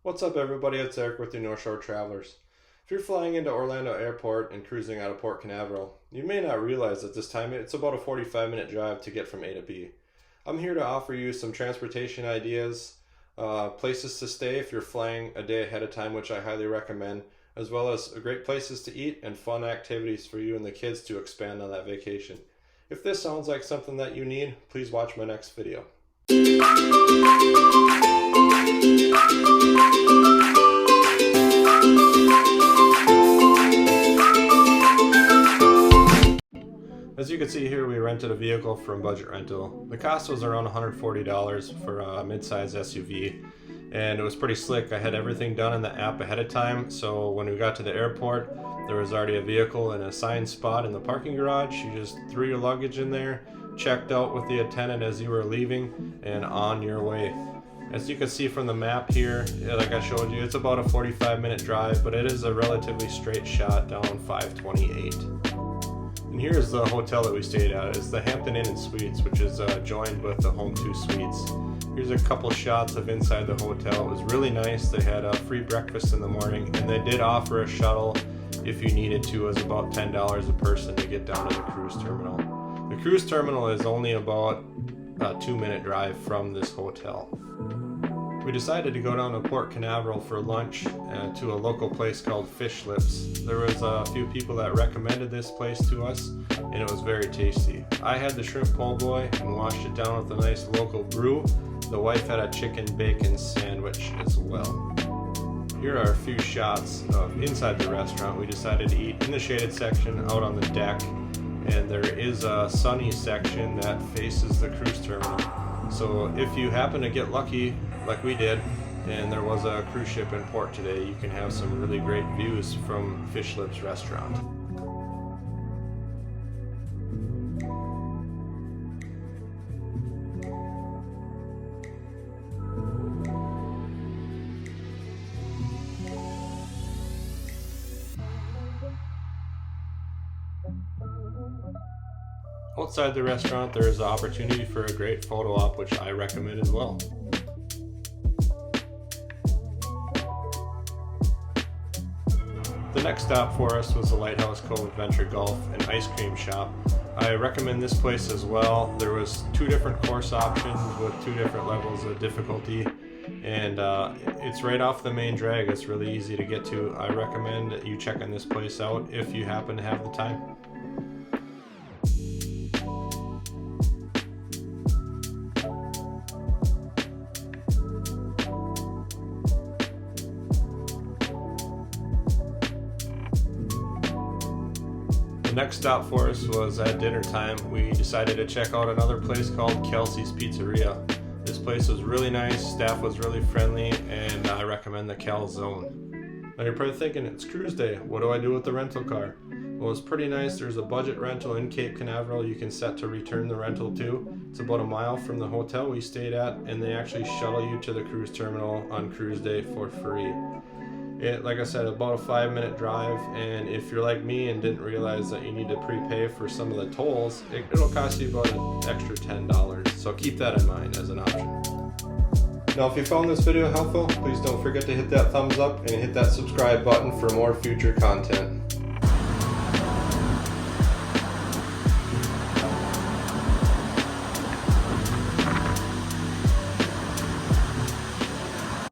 What's up everybody, it's Eric with the North Shore Travelers. If you're flying into Orlando Airport and cruising out of Port Canaveral, you may not realize that this time it's about a 45-minute drive to get from A to B. I'm here to offer you some transportation ideas, places to stay if you're flying a day ahead of time, which I highly recommend, as well as great places to eat and fun activities for you and the kids to expand on that vacation. If this sounds like something that you need, please watch my next video. As you can see here, we rented a vehicle from Budget Rental. The cost was around $140 for a mid-size SUV, and it was pretty slick. I had everything done in the app ahead of time, so when we got to the airport, there was already a vehicle in an assigned spot in the parking garage. You just threw your luggage in there, checked out with the attendant as you were leaving, and on your way. As you can see from the map here, like I showed you, it's about a 45-minute drive, but it is a relatively straight shot down 528. And here's the hotel that we stayed at. It's the Hampton Inn and Suites, which is joined with the Home 2 Suites. Here's a couple shots of inside the hotel. It was really nice. They had a free breakfast in the morning, and they did offer a shuttle if you needed to. It was about $10 a person to get down to the cruise terminal. The cruise terminal is only about a 2-minute drive from this hotel. We decided to go down to Port Canaveral for lunch to a local place called Fish Lips. There was a few people that recommended this place to us, and it was very tasty. I had the shrimp po' boy and washed it down with a nice local brew. The wife had a chicken bacon sandwich as well. Here are a few shots of inside the restaurant. We decided to eat in the shaded section out on the deck, and there is a sunny section that faces the cruise terminal. So if you happen to get lucky, like we did, and there was a cruise ship in port today, you can have some really great views from Fish Lips restaurant. Outside the restaurant, there is an opportunity for a great photo op, which I recommend as well. The next stop for us was the Lighthouse Cove Adventure Golf and Ice Cream Shop. I recommend this place as well. There was 2 different course options with 2 different levels of difficulty, and it's right off the main drag. It's really easy to get to. I recommend you checking this place out if you happen to have the time. The next stop for us was at dinner time. We decided to check out another place called Kelsey's Pizzeria. This place was really nice, staff was really friendly, and I recommend the Cal Zone. Now you're probably thinking, it's cruise day, what do I do with the rental car? Well, it's pretty nice. There's a budget rental in Cape Canaveral you can set to return the rental to. It's about a mile from the hotel we stayed at, and they actually shuttle you to the cruise terminal on cruise day for free. Like I said, about a 5-minute drive, and if you're like me and didn't realize that you need to prepay for some of the tolls, it'll cost you about an extra $10, so keep that in mind as an option. Now if you found this video helpful, please don't forget to hit that thumbs up and hit that subscribe button for more future content.